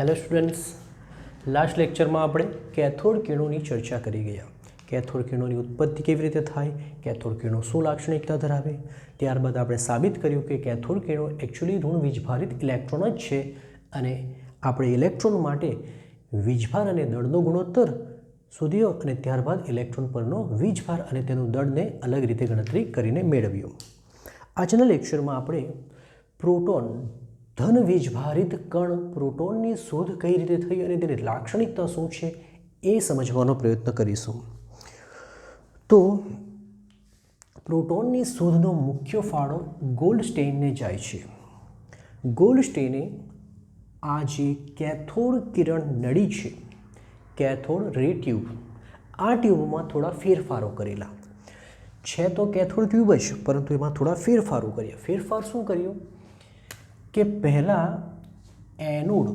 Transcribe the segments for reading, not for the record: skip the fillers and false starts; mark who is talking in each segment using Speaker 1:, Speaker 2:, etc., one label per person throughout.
Speaker 1: Hello students, last લેક્ચરમાં આપણે cathode કિરણોની ચર્ચા કરી ગયા. કેથોડ કિરણોની ઉત્પત્તિ કેવી રીતે થાય, કેથોડ કિરણો શું લાક્ષણિકતા ધરાવે, ત્યારબાદ આપણે સાબિત કર્યું કે કેથોડ કિરણો એકચ્યુઅલી ઋણ વીજભારિત ઇલેક્ટ્રોન જ છે અને આપણે ઇલેક્ટ્રોન માટે વીજભાર અને દળનો ગુણોત્તર શોધ્યો અને ત્યારબાદ ઇલેક્ટ્રોન પરનો વીજભાર અને તેનું દળને અલગ રીતે ગણતરી કરીને મેળવ્યો. આજના લેક્ચરમાં આપણે પ્રોટોન ધન વીજભારિત કણ પ્રોટોનની શોધ કઈ રીતે થઈ અને તેની લાક્ષણિકતા શું છે એ સમજવાનો પ્રયત્ન કરીશું. તો પ્રોટોનની શોધનો મુખ્ય ફાળો ગોલ્ડસ્ટેઇનને જાય છે. ગોલ્ડસ્ટેઇને આ જે કેથોડ કિરણ નળી છે, કેથોડ રે ટ્યુબ, આ ટ્યુબમાં થોડા ફેરફારો કરેલા છે. તો કેથોડ ટ્યુબ જ, પરંતુ એમાં થોડા ફેરફારો કર્યા. ફેરફાર શું કર્યો કે પહેલાં એનોડ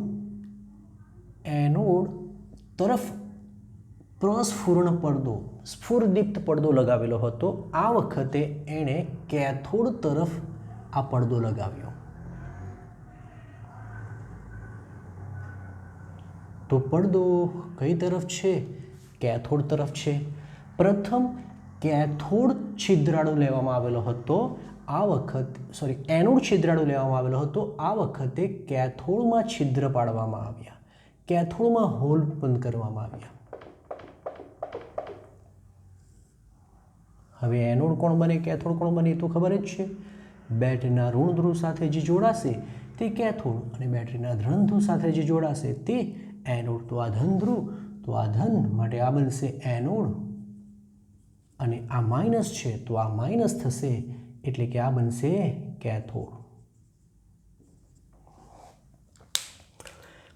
Speaker 1: તરફ પ્રસ્ફુરણ પડદો, સ્ફુરદીપ્ત પડદો લગાવેલો હતો. આ વખતે એણે કેથોડ તરફ આ પડદો લગાવ્યો. તો પડદો કઈ તરફ છે? કેથોડ તરફ છે. પ્રથમ કેથોડ છિદ્રાળુ લેવામાં આવેલો હતો. એનોડ છિદ્રાળુ લેવામાં આવેલો હતો. આ વખતે કેથોડમાં છિદ્ર પાડવામાં આવ્યા, કેથોડમાં હોલ બંધ કરવામાં આવ્યા. હવે એનોડ કોણ બને, કેથોડ કોણ બને એ તો ખબર જ છે. બેટરીના ઋણ ધ્રુવ સાથે જે જોડાશે તે કેથોડ અને બેટરીના ધન ધ્રુવ સાથે જે જોડાશે તે એનોડ. તો આ ધન ધ્રુવ, તો આ ધન માટે આ બનશે એનોડ અને આ માઇનસ છે તો આ માઇનસ થશે, એટલે કે આ બનશે કેથોડ.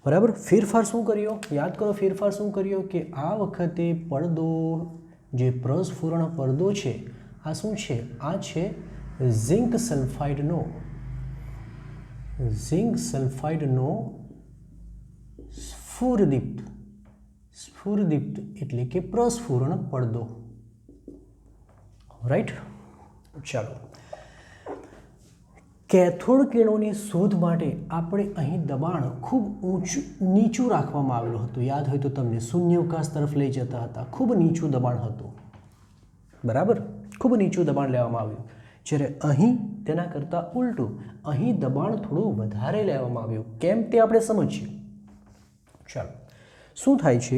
Speaker 1: બરાબર. ફેરફાર શું કર્યો? યાદ કરો ફેરફાર શું કર્યો કે આ વખતે પડદો, જે પ્રસ્ફુરણ પડદો છે, આ શું છે? આ છે ઝિંક સલ્ફાઇડનો સ્ફુરદીપ્ત એટલે કે પ્રસ્ફુરણ પડદો. રાઈટ. ચાલો, કેથોડ કિરણોની શોધ માટે આપણે અહીં દબાણ ખૂબ નીચું રાખવામાં આવેલું હતું. યાદ હોય તો તમને શૂન્યાવકાશ તરફ લઈ જતા હતા. ખૂબ નીચું દબાણ હતું. બરાબર, ખૂબ નીચું દબાણ લેવામાં આવ્યું. જ્યારે અહીં તેના કરતાં ઉલટું, અહીં દબાણ થોડું વધારે લેવામાં આવ્યું. કેમ તે આપણે સમજીએ. ચાલો, શું થાય છે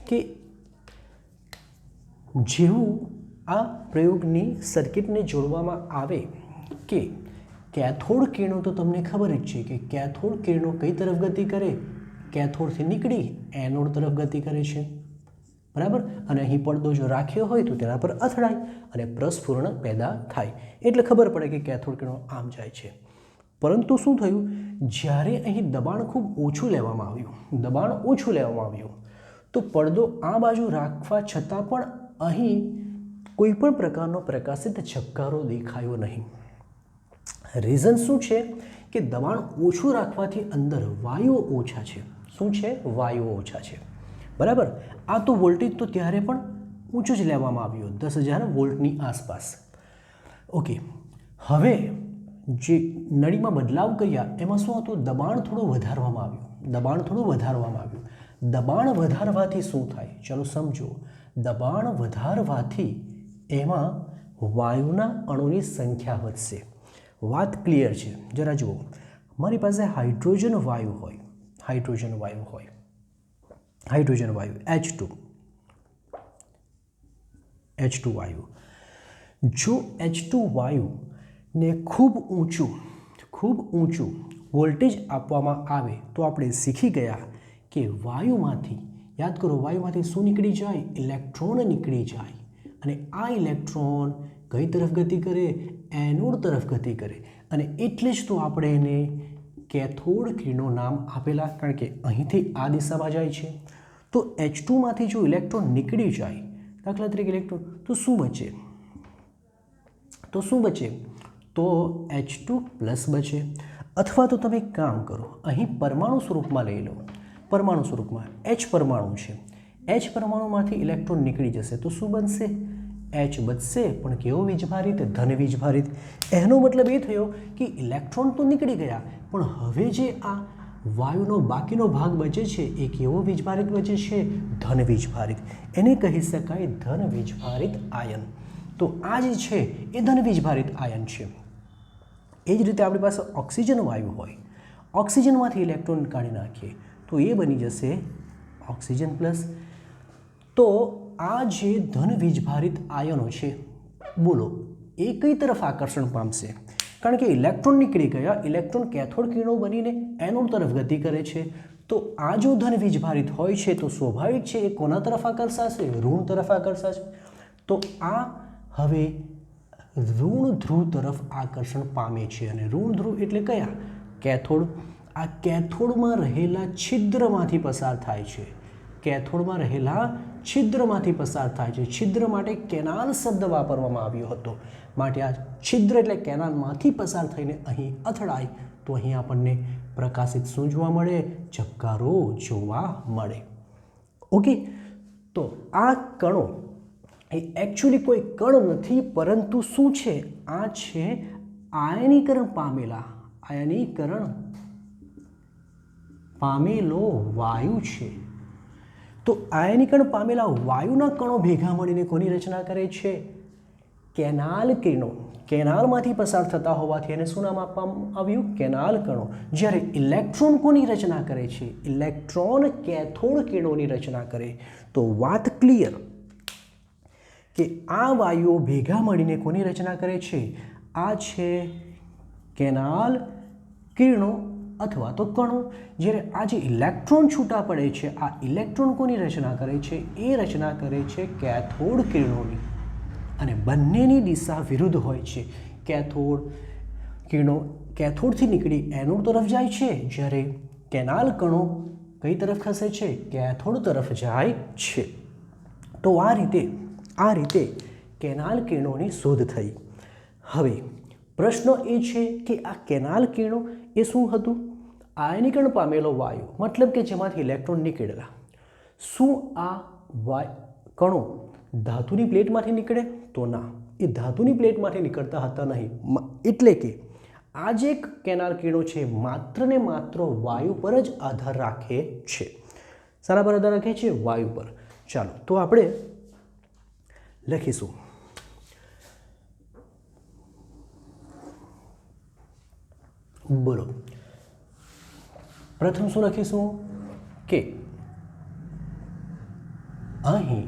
Speaker 1: કે જેવું આ પ્રયોગની સર્કિટને જોડવામાં આવે કે કેથોડ કિરણો, તો તમને ખબર જ છે કે કેથોડ કિરણો કઈ તરફ ગતિ કરે? કેથોડથી નીકળી એનોડ તરફ ગતિ કરે છે. બરાબર. અને અહીં પડદો જો રાખ્યો હોય તો તેના પર અથડાય અને પ્રસ્ફુરણ પેદા થાય. એટલે ખબર પડે કે કેથોડ કિરણો આમ જાય છે. પરંતુ શું થયું? જ્યારે અહીં દબાણ ખૂબ ઓછું લેવામાં આવ્યું, તો પડદો આ બાજુ રાખવા છતાં પણ અહીં કોઈ પણ પ્રકારનો પ્રકાશિત ઝબકારો દેખાયો નહીં. રીઝન શું છે? કે દબાણ ઓછું રાખવાથી અંદર વાયુઓ ઓછા છે. શું છે? વાયુઓ ઓછા છે. બરાબર. આ તો વોલ્ટેજ તો ત્યારે પણ ઊંચું જ લેવામાં આવ્યું, 10,000 વોલ્ટની આસપાસ. ઓકે. હવે જે નળીમાં બદલાવ કર્યા એમાં શું હતું? દબાણ થોડું વધારવામાં આવ્યું. દબાણ વધારવાથી શું થાય? ચલો સમજો. દબાણ વધારવાથી એમાં વાયુના અણુની સંખ્યા વધશે. વાત ક્લિયર છે? જરા જુઓ. મારી પાસે હાઇડ્રોજન વાયુ હોય, H2 વાયુ. જો H2 વાયુને ખૂબ ઊંચું વોલ્ટેજ આપવામાં આવે તો આપણે શીખી ગયા કે વાયુમાંથી, યાદ કરો, વાયુમાંથી શું નીકળી જાય? ઇલેક્ટ્રોન નીકળી જાય. અને આ ઇલેક્ટ્રોન કઈ તરફ ગતિ કરે? એનોડ તરફ ગતિ કરે. અને એટલે જ તો આપણે એને કેથોડ કિરણો નામ આપેલા, કારણ કે અહીંથી આ દિશામાં જાય છે. તો H2માંથી જો ઇલેક્ટ્રોન નીકળી જાય, દાખલા તરીકે ઇલેક્ટ્રોન, તો શું બચે? તો H2 પ્લસ બચે. અથવા તો તમે એક કામ કરો, અહીં પરમાણુ સ્વરૂપમાં લઈ લો. પરમાણુ સ્વરૂપમાં H પરમાણુ છે. H પરમાણુમાંથી ઇલેક્ટ્રોન નીકળી જશે તો શું બનશે? H બચશે, પણ કેવો વીજભારિત? ધન વીજભારિત. એનો મતલબ એ થયો કે ઇલેક્ટ્રોન તો નીકળી ગયા, પણ હવે જે આ વાયુનો બાકીનો ભાગ બચે છે એ કેવો વીજભારિત બચે છે? ધન વીજભારિત. એને કહી શકાય ધન વીજભારિત આયન. તો આ જે છે એ ધન વીજભારિત આયન છે. એ જ રીતે આપણી પાસે ઓક્સિજન વાયુ હોય, ઓક્સિજનમાંથી ઇલેક્ટ્રોન કાઢી નાખીએ તો એ બની જશે ઓક્સિજન પ્લસ. તો આ જે ધન વીજભારિત આયનો છે, બોલો એ કઈ તરફ આકર્ષણ પામશે? કારણ કે ઇલેક્ટ્રોન નીકળી ગયા, ઇલેક્ટ્રોન કેથોડ કિરણો બનીને એનોડ તરફ ગતિ કરે છે. તો આ જો ધન વીજભારિત હોય છે તો સ્વાભાવિક છે એ કોના તરફ આકર્ષાશે? ઋણ તરફ આકર્ષાશે. તો આ હવે ઋણ ધ્રુવ તરફ આકર્ષણ પામે છે. અને ઋણ ધ્રુવ એટલે કયા? કેથોડ. આ કેથોડમાં રહેલા છિદ્રમાંથી પસાર થાય છે. કેથોડમાં રહેલા છિદ્રમાંથી પસાર થાય છે. છિદ્ર માટે કેનાલ શબ્દ વાપરવામાં આવ્યો હતો. માટે આ છિદ્ર એટલે કેનાલમાંથી પસાર થઈને અહીં અથડાય તો અહીં આપણને પ્રકાશિત શું જોવા મળે? ઝબકારો જોવા મળે. ઓકે, તો આ કણો એ એકચ્યુઅલી કોઈ કણ નથી, પરંતુ શું છે? આ છે આયનીકરણ પામેલો વાયુ છે. તો આયનીકરણ પામેલા વાયુના કણો ભેગા મળીને કોની રચના કરે છે? કેનાલ કિરણો. કેનાલમાંથી પસાર થતા હોવાથી એને શું નામ આપવામાં આવ્યું? કેનાલ કણો. જ્યારે ઇલેક્ટ્રોન કોની રચના કરે છે? ઇલેક્ટ્રોન કેથોડ કિરણોની રચના કરે. તો વાત ક્લિયર કે આ વાયુઓ ભેગા મળીને કોની રચના કરે છે? આ છે કેનાલ કિરણો અથવા તો કણો. જ્યારે આ જે ઇલેક્ટ્રોન છૂટા પડે છે, આ ઇલેક્ટ્રોન કોની રચના કરે છે? એ રચના કરે છે કેથોડ કિરણોની. અને બંનેની દિશા વિરુદ્ધ હોય છે. કેથોડ કિરણો કેથોડથી નીકળી એનોડ તરફ જાય છે, જ્યારે કેનાલ કણો કઈ તરફ ખસે છે? કેથોડ તરફ જાય છે. તો આ રીતે કેનાલ કિરણોની શોધ થઈ. હવે પ્રશ્ન એ છે કે આ કેનાલ કિરણો એ શું હતું? આયનીકરણ પામેલો વાયુ, મતલબ કે જેમાંથી ઇલેક્ટ્રોન નીકળેલા. શું આ કણો ધાતુની પ્લેટમાંથી નીકળે? તો ના, એ ધાતુની પ્લેટમાંથી નીકળતા હતા નહીં. એટલે કે આ જે કેનાલ કિરણો છે માત્ર ને માત્ર વાયુ પર જ આધાર રાખે છે. શાના પર આધાર રાખે છે? વાયુ પર. ચાલો તો આપણે લખીશું બોલો પ્રથમ શું લખીશું કે અહીં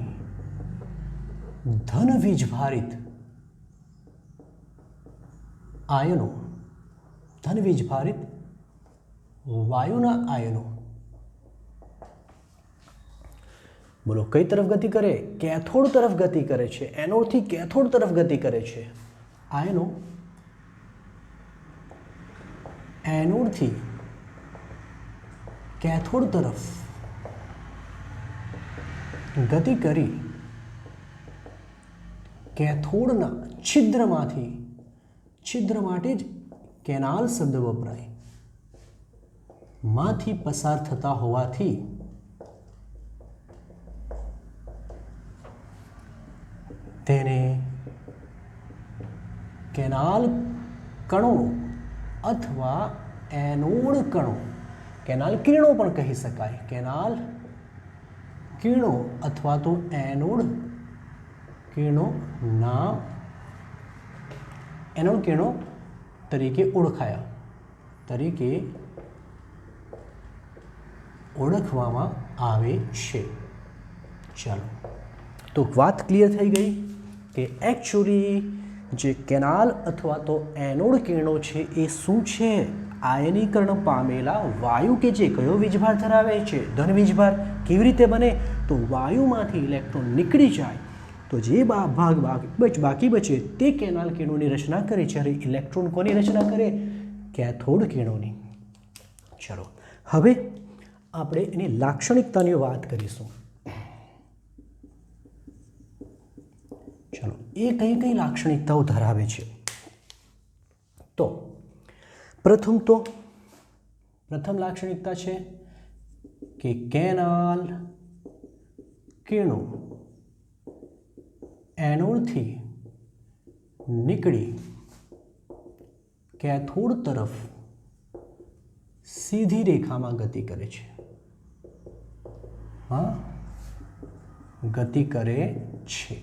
Speaker 1: ધન વીજભારિત આયનો, ધન વીજભારિત વાયુના આયનો બોલો કઈ તરફ ગતિ કરે? કેથોડ તરફ ગતિ કરે છે. એનોડથી કેથોડ તરફ ગતિ કરે છે. આયનો એનોડથી કેથોડ તરફ ગતિ કરી કેથોડના છિદ્ર માટે જ કેનાલ શબ્દ વપરાય, માંથી પસાર થતા હોવાથી તેને કેનાલ કણો અથવા એનોડ કણો, કેનાલ કિરણો પણ કહી શકાય. કેનાલ કિરણો અથવા તો એનોડ કિરણો નામ એનોડ કિરણો તરીકે ઓળખવામાં આવે છે. ચાલો તો વાત ક્લિયર થઈ ગઈ કે એકચ્યુઅલી જે કેનાલ અથવા તો એનોડ કિરણો છે એ શું છે? આયનીકરણ પામેલા વાયુ કે જે કયો વીજભાર ધરાવે છે? ધન વીજભાર. કેવી રીતે બને? તો વાયુમાંથી ઇલેક્ટ્રોન નીકળી જાય તો જે ભાગ બાકી બચે તે કેનાલ કિરણોની રચના કરે. જ્યારે ઇલેક્ટ્રોન કોની રચના કરે? કેથોડ કિરણોની. ચલો હવે આપણે એની લાક્ષણિકતાની વાત કરીશું. ચલો એ કઈ કઈ લાક્ષણિકતાઓ ધરાવે છે? તો પ્રથમ લાક્ષણિકતા છે કે કેનાલ કિરણો એનોડથી નીકળી કેથોડ તરફ સીધી રેખામાં ગતિ કરે છે. હા, ગતિ કરે છે.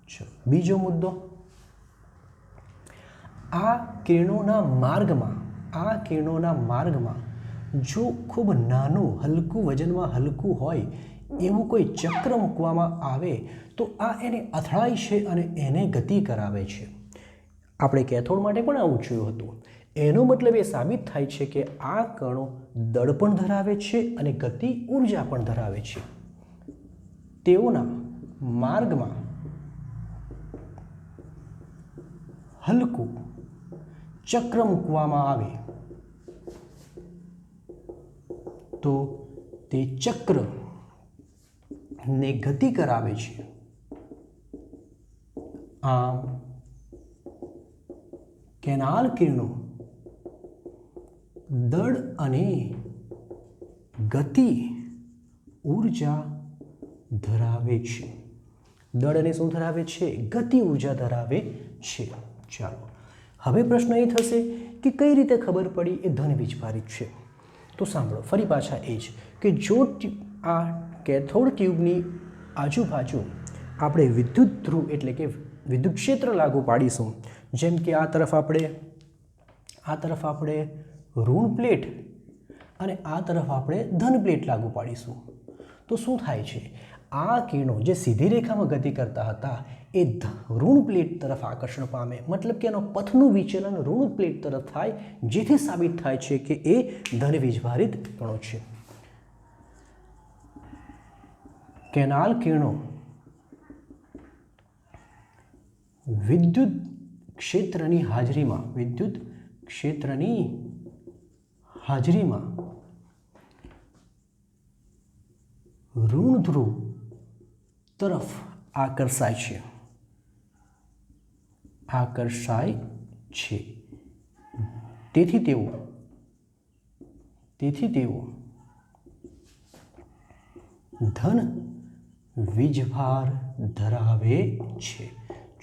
Speaker 1: ચલો બીજો મુદ્દો, આ કિરણોના માર્ગમાં જો ખૂબ નાનું હલકું વજનમાં હલકું હોય એવું કોઈ ચક્ર મૂકવામાં આવે તો આ એને અથડાય છે અને એને ગતિ કરાવે છે. આપણે કેથોડ માટે પણ આવું જોયું હતું. એનો મતલબ એ સાબિત થાય છે કે આ કણો દળ પણ ધરાવે છે અને ગતિ ઉર્જા પણ ધરાવે છે. તેઓના માર્ગમાં હલકું ચક્ર મૂકવામાં આવે તો તે ચક્ર ને ગતિ કરાવે છે. આમ કેનાલ કિરણો દળ અને ગતિ ઉર્જા ધરાવે છે. દળ અને શું ધરાવે છે? ગતિ ઉર્જા ધરાવે છે. ચાલો હવે પ્રશ્ન એ થશે કે કઈ રીતે ખબર પડી એ ધન વીજભારિત છે? તો સાંભળો ફરી પાછા એ જ કે જો આ કેથોડ ટ્યુબની આજુબાજુ આપણે વિદ્યુત ધ્રુવ એટલે કે વિદ્યુત ક્ષેત્ર લાગુ પાડીશું, જેમ કે આ તરફ આપણે ઋણ પ્લેટ અને આ તરફ આપણે ધન પ્લેટ લાગુ પાડીશું તો શું થાય છે? આ કિરણો જે સીધી રેખામાં ગતિ કરતા હતા એ ઋણ પ્લેટ તરફ આકર્ષણ પામે, મતલબ કે એનો પથનું વિચલન ઋણ પ્લેટ તરફ થાય, જેથી સાબિત થાય છે કે એ ધન વીજભારિત કણો છે. કેનાલ કિરણો વિદ્યુત ક્ષેત્રની હાજરીમાં ઋણ ધ્રુવ તરફ આકર્ષાય છે. તેથી તેઓ ધન વીજભાર ધરાવે છે.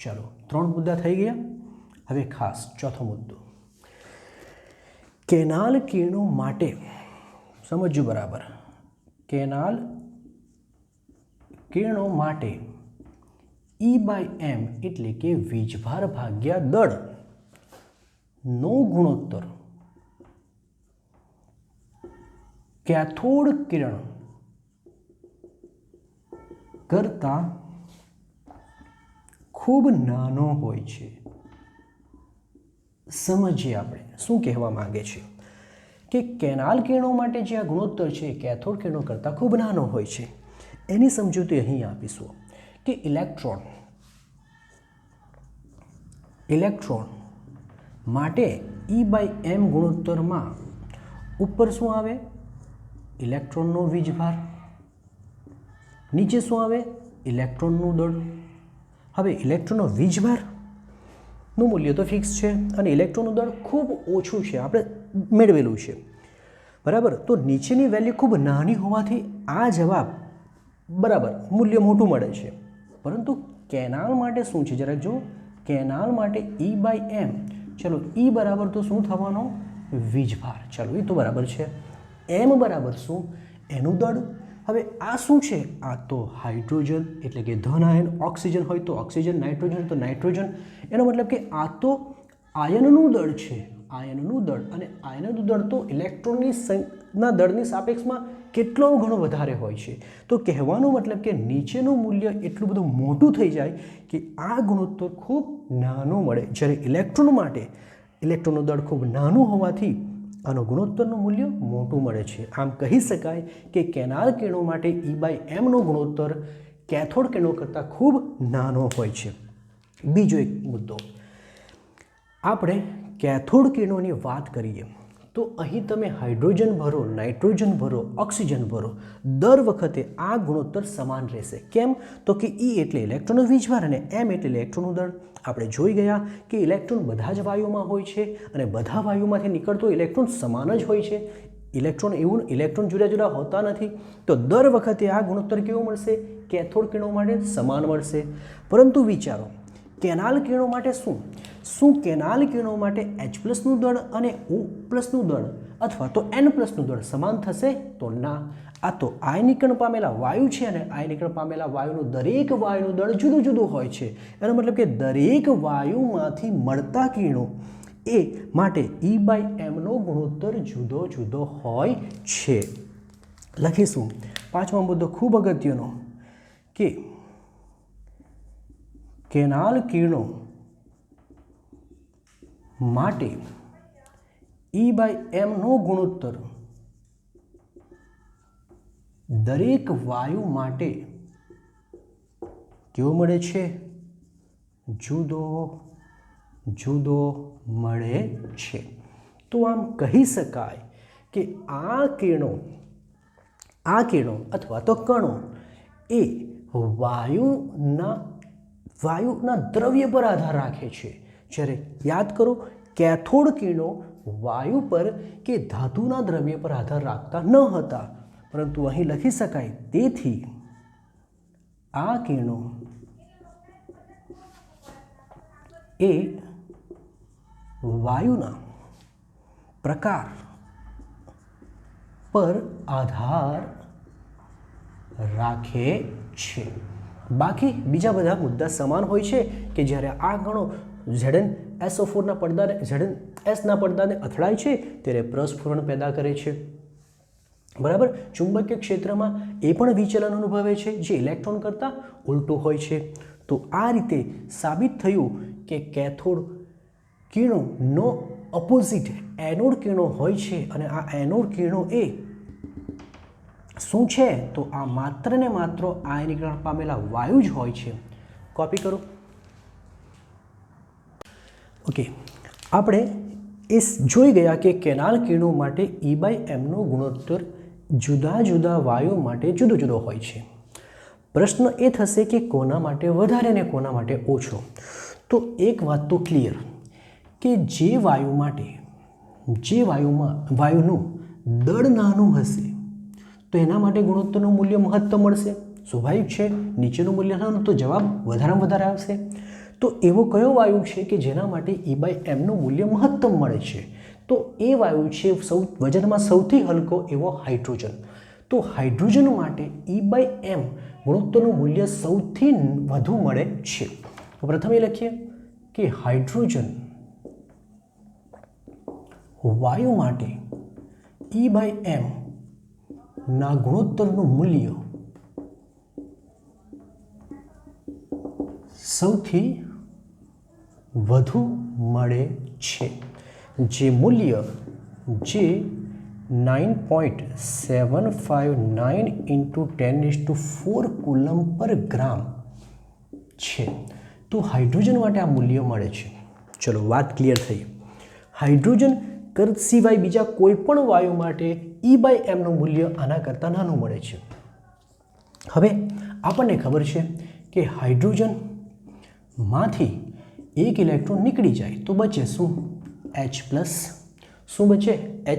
Speaker 1: ચલો 3 મુદ્દા થઈ ગયા. હવે ખાસ ચોથો મુદ્દો, કેનાલ કિરણો માટે સમજજો બરાબર. કેનાલ કિરણો માટે E/m એટલે કે વીજભાર ભાગ્યા દળ નો ગુણોત્તર કેથોડ કિરણ કરતાં ખૂબ નાનો હોય છે. સમજીએ આપણે શું કહેવા માંગે છે કે કેનાલ કિરણો માટે જે આ ગુણોત્તર છે કેથોડ કિરણો કરતાં ખૂબ નાનો હોય છે. એની સમજૂતી અહીં આપીશું કે ઇલેક્ટ્રોન માટે E/m ગુણોત્તરમાં ઉપર શું આવે? ઇલેક્ટ્રોનનો વીજભાર. નીચે શું આવે? ઇલેક્ટ્રોનનું દળ. હવે ઇલેક્ટ્રોનનો વીજભારનું મૂલ્ય તો ફિક્સ છે અને ઇલેક્ટ્રોનનું દળ ખૂબ ઓછું છે, આપણે મેળવેલું છે બરાબર. તો નીચેની વેલ્યુ ખૂબ નાની હોવાથી આ જવાબ બરાબર મૂલ્ય મોટું મળે છે. પરંતુ કેનાલ માટે શું છે જરાક જુઓ. કેનાલ માટે E/m, ચલો E બરાબર તો શું થવાનો? વીજભાર. ચલો એ તો બરાબર છે. m બરાબર શું? એનું દળ. હવે આ શું છે? આ તો હાઇડ્રોજન એટલે કે ધન આયન. ઓક્સિજન હોય તો ઓક્સિજન, નાઇટ્રોજન તો નાઇટ્રોજન. એનો મતલબ કે આ તો આયનનું દળ છે. આયનનું દળ, અને આયનનું દળ તો ઇલેક્ટ્રોનના દળની સાપેક્ષમાં કેટલો ઘણો વધારે હોય છે. તો કહેવાનો મતલબ કે નીચેનું મૂલ્ય એટલું બધું મોટું થઈ જાય કે આ ગુણોત્તર ખૂબ નાનો મળે, જ્યારે ઇલેક્ટ્રોન માટે ઇલેક્ટ્રોનનું દળ ખૂબ નાનું હોવાથી આનો ગુણોત્તરનું મૂલ્ય મોટું મળે છે. આમ કહી શકાય કે કેનાલ કિરણો માટે E/m નો ગુણોત્તર કેથોડ કિરણો કરતાં ખૂબ નાનો હોય છે. બીજો એક મુદ્દો, આપણે કેથોડ કિરણોની વાત કરીએ તો અહીં તમે હાઇડ્રોજન ભરો, નાઇટ્રોજન ભરો, ઓક્સિજન ભરો, દર વખતે આ ગુણોત્તર સમાન રહેશે. કેમ? તો કે E એટલે ઇલેક્ટ્રોનનો વીજભાર અને m એટલે ઇલેક્ટ્રોનનું દળ. આપણે જોઈ ગયા કે ઇલેક્ટ્રોન બધા જ વાયુમાં હોય છે અને બધા વાયુમાંથી નીકળતો ઇલેક્ટ્રોન સમાન જ હોય છે. ઇલેક્ટ્રોન જુદા જુદા હોતા નથી. તો દર વખતે આ ગુણોત્તર કેવો મળશે? કેથોડ કિરણો માટે સમાન મળશે. પરંતુ વિચારો કેનાલ કિરણો માટે શું? શું કેનાલ કિરણો માટે H+ નું દળ અને O+ નું દળ અથવા તો N+ નું દળ સમાન થશે? તો ના. આ તો આયનીકરણ પામેલા વાયુ છે અને આયનીકરણ પામેલા વાયુનું દરેક વાયુનું દળ જુદું જુદું હોય છે. એનો મતલબ કે દરેક વાયુમાંથી મળતા કિરણો એ માટે E/m નો ગુણોત્તર જુદો જુદો હોય છે. લખીશું 5મો મુદ્દો ખૂબ અગત્યનો કે કેનાલ કિરણો માટે E/m નો ગુણોત્તર દરેક વાયુ માટે કેવો મળે છે? જુદો જુદો મળે છે. તો આમ કહી શકાય કે આ કિરણો અથવા તો કણો એ વાયુના દ્રવ્ય પર આધાર રાખે છે. જ્યારે યાદ કરો, કેથોડ કિરણો વાયુ પર કે ધાતુના દ્રવ્ય પર આધાર રાખતા ન હતા, પરંતુ અહીં લખી શકાય તેથી આ કિરણો એ વાયુના પ્રકાર પર આધાર રાખે છે. બાકી બીજા બધા મુદ્દા સમાન હોય છે કે જ્યારે આ કણો ZnSO4ના પડદાને ZnSના પડદાને અથડાય છે ત્યારે પ્રસ્ફુરણ પેદા કરે છે. બરાબર. ચુંબકીય ક્ષેત્રમાં એ પણ વિચલન અનુભવે છે જે ઇલેક્ટ્રોન કરતાં ઉલટું હોય છે. તો આ રીતે સાબિત થયું કે કેથોડ કિરણોનો ઓપોઝિટ એનોડ કિરણો હોય છે અને આ એનોડ કિરણો એ શું છે? તો આ માત્ર ને માત્ર આયનીકરણ પામેલા વાયુ જ હોય છે. કોપી કરો. ઓકે, આપણે જોઈ ગયા કે કેનાલ કિરણો માટે E/m નો ગુણોત્તર જુદા જુદા વાયુ માટે જુદો જુદો હોય છે. પ્રશ્ન એ થશે કે કોના માટે વધારે ને કોના માટે ઓછો? તો એક વાત તો ક્લિયર કે જે વાયુનું દળ નાનું હશે તો એના માટે ગુણોત્તરનું મૂલ્ય મહત્તમ મળશે. સ્વાભાવિક છે. નીચેનું મૂલ્ય નાનું તો જવાબ વધારેમાં વધારે આવશે. તો એવો કયો વાયુ છે કે જેના માટે E/m નું મૂલ્ય મહત્તમ મળે છે? તો એ વાયુ છે વજનમાં સૌથી હલકો એવો હાઇડ્રોજન. તો હાઇડ્રોજન માટે E/m ગુણોત્તરનું મૂલ્ય સૌથી વધુ મળે છે. તો પ્રથમ એ લખીએ કે હાઇડ્રોજન વાયુ માટે E/m ના ગુણોત્તરનું મૂલ્ય સૌથી વધુ મળે છે. જે મૂલ્ય 9.759 × 10⁴ કુલમ પર ગ્રામ છે. તો હાઇડ્રોજન માટે આ મૂલ્ય મળે છે. ચલો, વાત ક્લિયર થઈ. હાઇડ્રોજન સિવાય બીજા કોઈ પણ વાયુ માટે E/m નું મૂલ્ય આના કરતાં નાનું મળે છે. હવે આપણને ખબર છે કે હાઇડ્રોજનમાંથી એક ઇલેક્ટ્રોન નીકળી જાય તો બચે શું? H+. શું બચે? H+.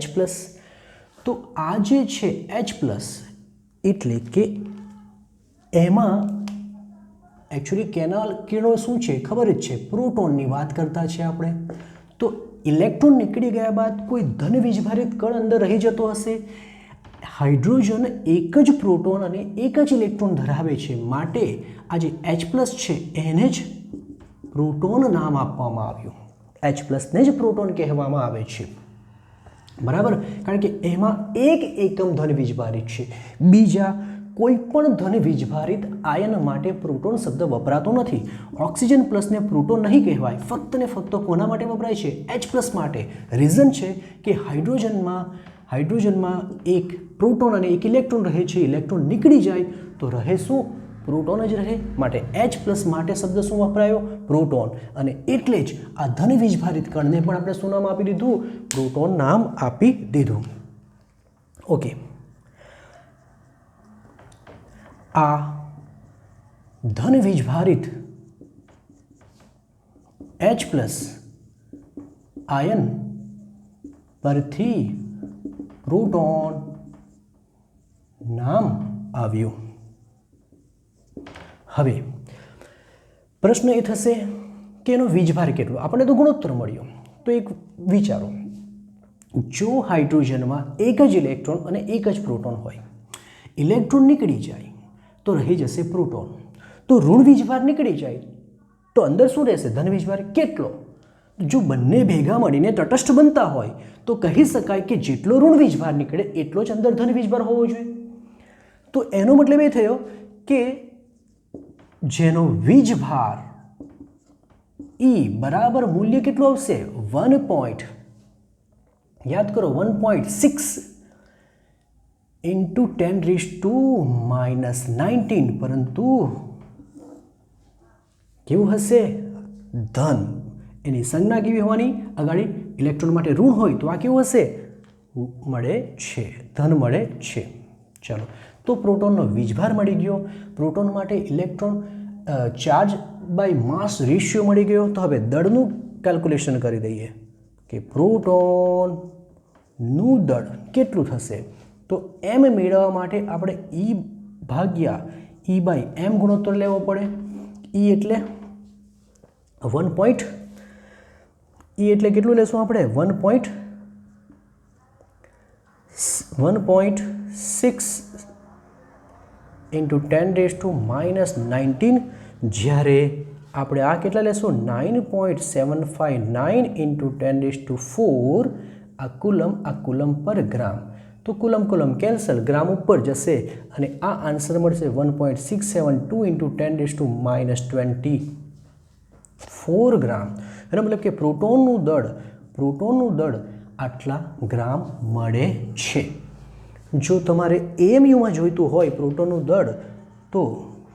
Speaker 1: તો આ જે છે H+, એટલે કે એમાં એકચ્યુઅલી કેનાલ કિરણો શું છે ખબર જ છે, પ્રોટોનની વાત કરતા છે આપણે. તો ઇલેક્ટ્રોન નીકળી ગયા બાદ કોઈ ધન વીજભારિત કણ અંદર રહી જતો હશે. હાઇડ્રોજન એક જ પ્રોટોન અને એક જ ઇલેક્ટ્રોન ધરાવે છે, માટે આ જે H+ છે એને જ પ્રોટોન નામ આપવામાં આવ્યું. H+ ને જ પ્રોટોન કહેવામાં આવે છે. બરાબર. કારણ કે એમાં એક એકમ ધન વીજભારિત છે. બીજા કોઈ પણ ધન વીજભારિત આયન માટે પ્રોટોન શબ્દ વપરાતો નથી. ઓક્સિજન પ્લસને પ્રોટોન નહીં કહેવાય, ફક્ત ને ફક્ત કોના માટે વપરાય છે? H+ માટે. રીઝન છે કે હાઇડ્રોજનમાં એક પ્રોટોન અને એક ઇલેક્ટ્રોન રહે છે. ઇલેક્ટ્રોન નીકળી જાય તો રહે શું? પ્રોટોન જ રહે. માટે H+ માટે શબ્દ શું વપરાયો? પ્રોટોન. અને એટલે જ આ ધન વીજભારિત કણને પણ આપણે શું નામ આપી દીધું? પ્રોટોન નામ આપી દીધું. ઓકે, આ ધન વીજભારિત H+ આયન પરથી પ્રોટોન નામ આવ્યું. હવે પ્રશ્ન એ થશે કે એનો વીજભાર કેટલો, આપણને તો ગુણોત્તર મળ્યો. તો એક વિચારો, જો હાઇડ્રોજનમાં એક જ ઇલેક્ટ્રોન અને એક જ પ્રોટોન હોય, ઇલેક્ટ્રોન નીકળી જાય તો રહી જશે પ્રોટોન, તો ઋણ વીજભાર નીકળી જાય તો અંદર શું રહેશે? ધન વીજભાર કેટલો? જો બંને ભેગા મળીને તટસ્થ બનતા હોય તો કહી શકાય કે જેટલો ઋણ વીજભાર નીકળે એટલો જ અંદર ધન વીજભાર હોવો જોઈએ. તો એનો મતલબ એ થયો કે જેનો વીજભાર E બરાબર મૂલ્ય કેટલું આવશે? 1. યાદ કરો 1.6 ઇન્ટુ 10⁻⁻⁹, પરંતુ કેવું હશે? ધન. એની સંજ્ઞા કેવી હોવાની? અગાડી ઇલેક્ટ્રોન માટે ઋણ હોય તો આ કેવું હશે? મળે છે, ધન મળે છે. ચાલો, તો પ્રોટોનનો વીજભાર મળી ગયો, પ્રોટોન માટે electron charge by mass ratio મળી ગયો. તો હવે દળનું કેલ્ક્યુલેશન કરી દઈએ કે પ્રોટોનનું દળ કેટલું થશે. તો એમ મેળવવા માટે આપણે E ભાગ્યા E બાય એમ ગુણોત્તર લેવો પડે. E એટલે 1. E એટલે કેટલું લેશું આપણે? 1.6 ઇન્ટુ 10⁻⁻⁹, જ્યારે આપણે આ કેટલા લેશું? 9.759 ઇન્ટુ 10⁴, આ કુલમ પર ગ્રામ. તો કુલમ કેન્સલ, ગ્રામ ઉપર જશે અને આ આન્સર મળશે 1.672 ઇન્ટુ 10⁻24 ગ્રામ. એનો મતલબ કે પ્રોટોનનું દળ આટલા ગ્રામ મળે છે. જો તમારે AMUમાં જોઈતું હોય પ્રોટોનનું દળ તો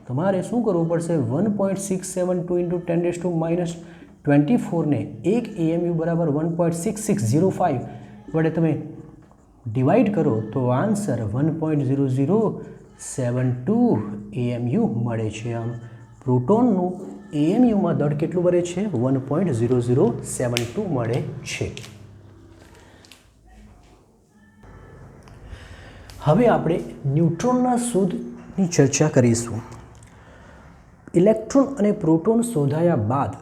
Speaker 1: તમારે શું કરવું પડશે? 1.672 ઇન્ટુ 10⁻24 ને એક AMU બરાબર 1.6605 વડે તમે ડિવાઈડ કરો તો આન્સર 1.0072 AMU મળે છે. આમ પ્રોટોનનું AMUમાં દળ કેટલું મળે છે? 1.0072 મળે છે. હવે આપણે ન્યુટ્રોનના શોધની ચર્ચા કરીશું. ઇલેક્ટ્રોન અને પ્રોટોન શોધાયા બાદ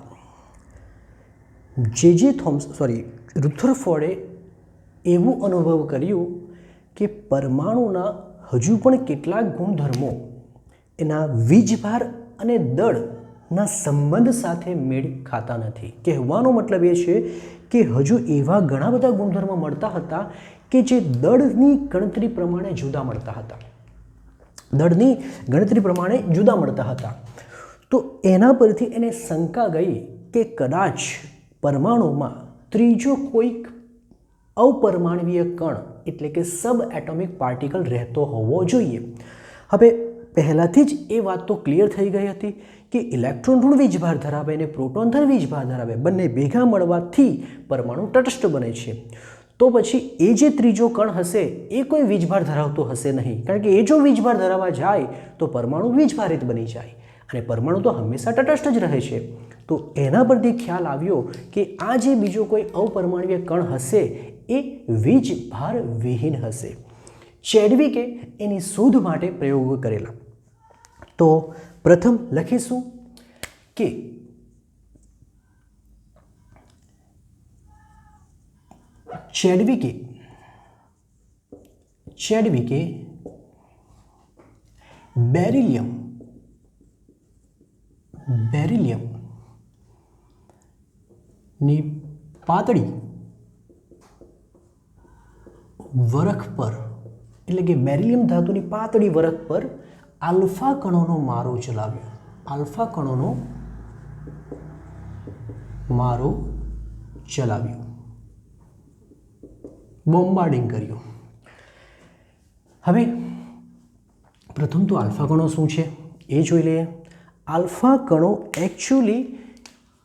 Speaker 1: રુથરફોર્ડે એવું અનુભવ કર્યું કે પરમાણુના હજુ પણ કેટલાક ગુણધર્મો એના વીજભાર અને દળના સંબંધ સાથે મેળ ખાતા નથી. કહેવાનો મતલબ એ છે કે હજુ એવા ઘણા બધા ગુણધર્મો મળતા હતા કે જે દળની ગણતરી પ્રમાણે જુદા મળતા હતા. તો એના પરથી એને શંકા ગઈ કે કદાચ પરમાણુમાં ત્રીજો કોઈક અપરમાણવીય કણ એટલે કે સબ એટોમિક પાર્ટિકલ રહેતો હોવો જોઈએ. હવે પહેલાંથી જ એ વાત તો ક્લિયર થઈ ગઈ હતી કે ઇલેક્ટ્રોન ઋણ વીજભાર ધરાવે અને પ્રોટોન ધન વીજભાર ધરાવે, બંને ભેગા મળવાથી પરમાણુ તટસ્થ બને છે. તો પછી એ જે ત્રીજો કણ હશે એ કોઈ વીજભાર ધરાવતો હશે નહીં, કારણ કે એ જો વીજભાર ધરાવવા જાય તો પરમાણુ વીજભારિત બની જાય અને પરમાણુ તો હંમેશા તટસ્થ જ રહે છે. તો એના પરથી ખ્યાલ આવ્યો કે આ જે બીજો કોઈ અપરમાણવીય કણ હશે એ વીજભાર વિહીન હશે. ચેડવિકે એની શોધ માટે પ્રયોગો કરેલા. તો પ્રથમ લખીશું કે ચેડવિકે બેરિલિયમની પાતળી વરખ પર એટલે કે બેરિલિયમ ધાતુની પાતળી વરખ પર આલ્ફા કણોનો મારો ચલાવ્યો, બોમ્બાર્ડિંગ કર્યું. હવે પ્રથમ તો આલ્ફા કણો શું છે એ જોઈ લઈએ. આલ્ફા કણો એકચ્યુઅલી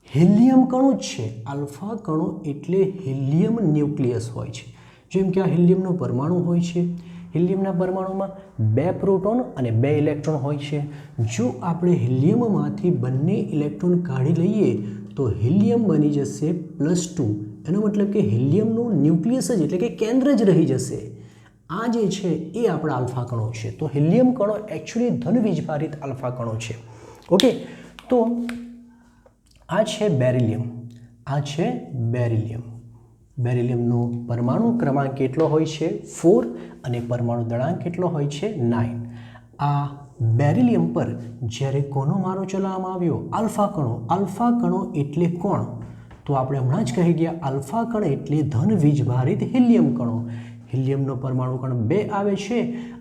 Speaker 1: હિલિયમ કણો જ છે. આલ્ફા કણો એટલે હિલિયમ ન્યુક્લિયસ હોય છે. જેમ કે આ હિલિયમનો પરમાણુ હોય છે. હિલિયમના પરમાણુમાં 2 પ્રોટોન અને 2 ઇલેક્ટ્રોન હોય છે. જો આપણે હિલિયમમાંથી બંને ઇલેક્ટ્રોન કાઢી લઈએ તો હિલિયમ બની જશે +2. એનો મતલબ કે હિલિયમનું ન્યુક્લિયસ જ એટલે કે કેન્દ્ર જ રહી જશે. આ જે છે એ આપણા આલ્ફા કણો છે. તો હિલિયમ કણો એકચ્યુઅલી ધન વીજભારિત આલ્ફા કણો છે. ઓકે, તો આ છે બેરિલિયમ, આ છે બેરિલિયમ. બેરિલિયમનો પરમાણુ ક્રમાંક કેટલો હોય છે? 4 અને પરમાણુ દળાંક કેટલો હોય છે? 9. આ બેરિલિયમ પર જ્યારે કોનો મારો ચલાવવામાં આવ્યો? આલ્ફા કણો. આલ્ફા કણો એટલે કોણ? તો આપણે હમણાં જ કહી ગયા આલ્ફા કણ એટલે ધન વીજભારિત હિલિયમ કણો. હિલિયમનો પરમાણુ કણ 2 આવે છે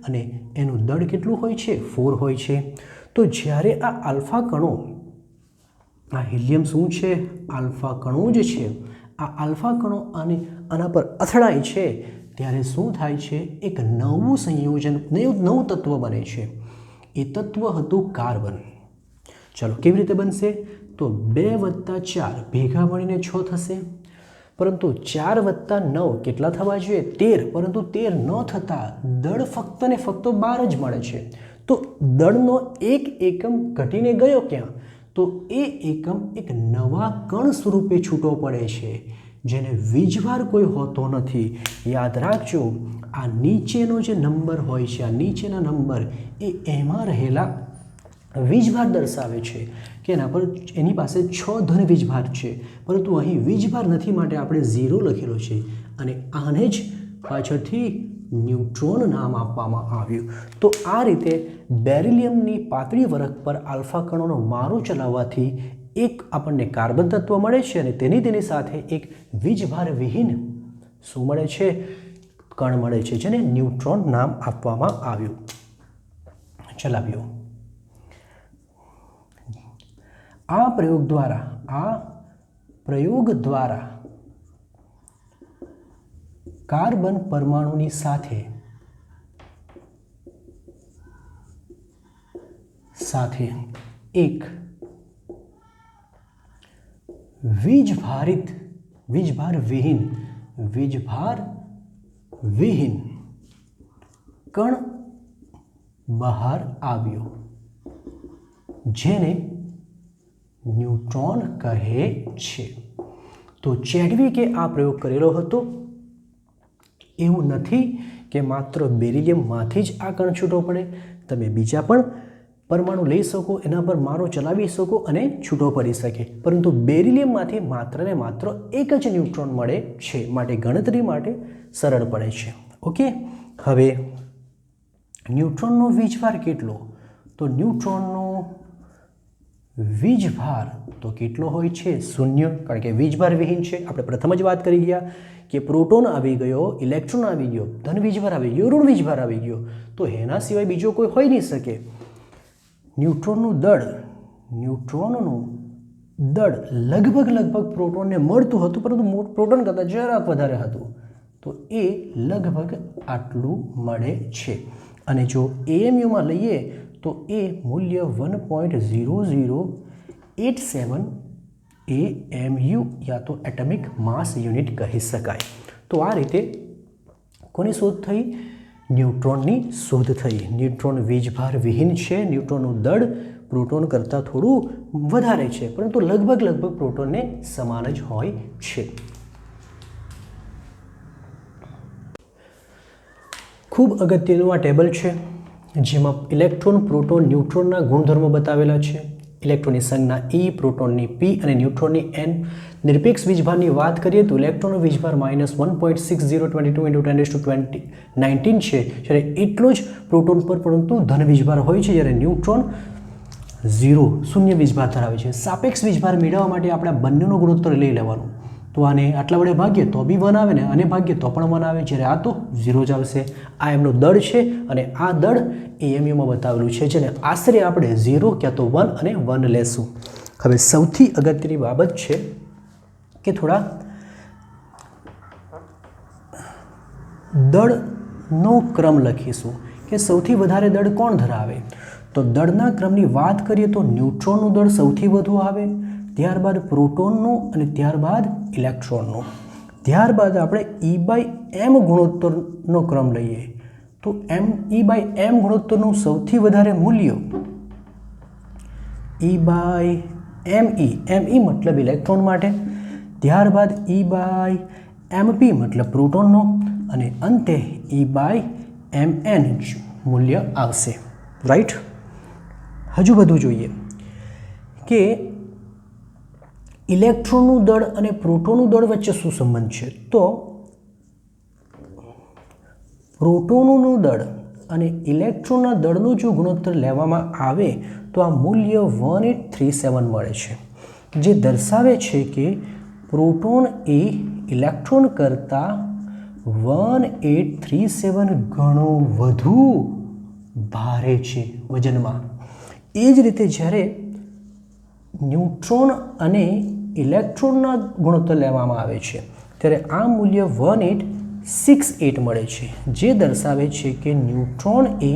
Speaker 1: અને એનું દળ કેટલું હોય છે? 4 હોય છે. તો જ્યારે આ આલ્ફા કણો, આ હિલિયમ શું છે? આલ્ફા કણો જ છે. આ આલ્ફા કણો આના પર અથડાય છે ત્યારે શું થાય છે? એક નવું સંયોજન, નવું તત્વ બને છે. એ તત્વ હતું કાર્બન. ચલો કેવી રીતે બનશે? તો 2 + 4 ભેગા મળીને 6 થશે. પરંતુ 4 + 9 કેટલા થવા જોઈએ? 13. પરંતુ 13 ન થતાં દળ ફક્ત ને ફક્ત 12 જ મળે છે. તો દળનો એક એકમ ઘટીને ગયો ક્યાં? તો એ એકમ એક નવા કણ સ્વરૂપે છૂટો પડે છે જેને વીજભાર કોઈ હોતો નથી. યાદ રાખજો, આ નીચેનો જે નંબર હોય છે, આ નીચેના નંબર એ એમાં રહેલા વીજભાર દર્શાવે છે કે એના પર એની પાસે 6 ધન વીજભાર છે, પરંતુ અહીં વીજભાર નથી માટે આપણે 0 લખેલો છે અને આને જ પાછળથી ન્યુટ્રોન નામ આપવામાં આવ્યું. તો આ રીતે બેરિલિયમની પાતળી વરખ પર આલ્ફા કણોનો મારો ચલાવવાથી એક આપણને કાર્બન તત્વ મળે છે અને તેની સાથે એક વીજભાર વિહીન શું મળે છે? કણ મળે છે જેને ન્યુટ્રોન નામ આપવામાં આવ્યું. ચલાવ્યો. આ પ્રયોગ દ્વારા કાર્બન પરમાણુની સાથે એક વીજભાર વિહીન કણ બહાર આવ્યો જેને ન્યુટ્રોન કહે છે. તો ચેડવિકે આ પ્રયોગ કરેલો હતો. એવું નથી કે માત્ર બેરિલિયમમાંથી જ આ કણ છૂટો પડે, તમે બીજા પણ પરમાણુ લઈ શકો, એના પર મારો ચલાવી શકો અને છૂટો પડી શકે, પરંતુ બેરિલિયમમાંથી માત્ર ને માત્ર એક જ ન્યુટ્રોન મળે છે, માટે ગણતરી માટે સરળ પડે છે. ઓકે, હવે ન્યુટ્રોનનો વીજભાર કેટલો? તો ન્યુટ્રોનનો વીજભાર તો કેટલો હોય છે? 0, કારણ કે વીજભાર વિહીન છે. આપણે પ્રથમ જ વાત કરી ગયા કે પ્રોટોન આવી ગયો, ઇલેક્ટ્રોન આવી ગયો, ધન વીજભાર આવી ગયો, ઋણ વીજભાર આવી ગયો, તો એના સિવાય બીજો કોઈ હોઈ નહીં શકે. ન્યુટ્રોનનું દળ લગભગ પ્રોટોનને મળતું હતું, પરંતુ પ્રોટોન કરતાં જરાક વધારે હતું. તો એ લગભગ આટલું મળે છે. અને જો એએમયુમાં લઈએ તો એ મૂલ્ય 1.0087 AMU યા તો એટમિક માસ યુનિટ કહી શકાય. તો આ રીતે કોની શોધ થઈ? ન્યુટ્રોનની શોધ થઈ. ન્યુટ્રોન વીજભાર વિહીન છે. ન્યુટ્રોનનું દળ પ્રોટોન કરતાં થોડું વધારે છે, પરંતુ લગભગ પ્રોટોનને સમાન જ હોય છે. ખૂબ અગત્યનું આ ટેબલ છે જેમાં ઇલેક્ટ્રોન, પ્રોટોન, ન્યુટ્રોનના ગુણધર્મો બતાવેલા છે. ઇલેક્ટ્રોનની સંજ્ઞા E, પ્રોટોનની P અને ન્યુટ્રોનની N. નિરપેક્ષ વીજભારની વાત કરીએ તો ઇલેક્ટ્રોનનો વીજભાર -1.6022 × 10⁻19 છે, જ્યારે એટલો જ પ્રોટોન પર, પરંતુ ધન વીજભાર હોય છે, જ્યારે ન્યુટ્રોન 0 શૂન્ય વીજભાર ધરાવે છે. સાપેક્ષ વીજભાર મેળવવા માટે આપણે બંનેનો ગુણોત્તર લઈ લેવાનું. તો આને આટલા વડે ભાગીએ તો બી 1 આવે ને આને ભાગીએ તો પણ 1 આવે, જ્યારે આ તો 0 જ આવશે. આ એમનું દળ છે અને આ દળ એએમયુમાં બતાવેલું છે, જેને આશરે આપણે 0 ક્યાં તો 1 અને 1 લેશું. હવે સૌથી અગત્યની બાબત છે કે થોડા દળનો ક્રમ લખીશું કે સૌથી વધારે દળ કોણ ધરાવે. તો દળના ક્રમની વાત કરીએ તો ન્યુટ્રોનનું દળ સૌથી વધુ આવે, ત્યારબાદ પ્રોટોનનું અને ત્યારબાદ ઇલેક્ટ્રોનનું. ત્યારબાદ આપણે E/m ગુણોત્તરનો ક્રમ લઈએ તો E/m ગુણોત્તરનું સૌથી વધારે મૂલ્ય E/me, me મતલબ ઇલેક્ટ્રોન માટે, ત્યારબાદ E/mp મતલબ પ્રોટોનનો અને અંતે E/mn મૂલ્ય આવશે. રાઈટ. હજુ બધું જોઈએ કે ઇલેક્ટ્રોનનું દળ અને પ્રોટોનનું દળ વચ્ચે શું સંબંધ છે? તો પ્રોટોનનું દળ અને ઇલેક્ટ્રોનના દળનો જો ગુણોત્તર લેવામાં આવે તો આ મૂલ્ય 1837 મળે છે, જે દર્શાવે છે કે પ્રોટોન એ ઇલેક્ટ્રોન કરતાં 1837 ગણો વધુ ભારે છે વજનમાં. એ જ રીતે જ્યારે ન્યુટ્રોન અને ઇલેક્ટ્રોનના ગુણોત્તર લેવામાં આવે છે ત્યારે આ મૂલ્ય 1868 મળે છે, જે દર્શાવે છે કે ન્યુટ્રોન એ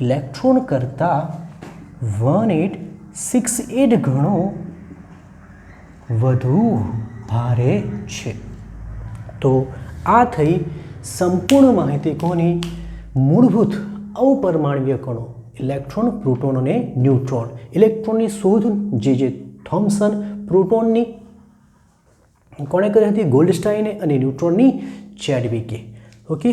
Speaker 1: ઇલેક્ટ્રોન કરતાં 1868 ગણો વધુ ભારે છે. તો આ થઈ સંપૂર્ણ માહિતી કોની? મૂળભૂત અપરમાણ્વીય કણો ઇલેક્ટ્રોન, પ્રોટોન અને ન્યુટ્રોન. ઇલેક્ટ્રોનની શોધ જે થોમ્સન, પ્રોટોનની કોણે કરી હતી? ગોલ્ડસ્ટાઈને, અને ન્યુટ્રોનની ચેડવિકે. ઓકે.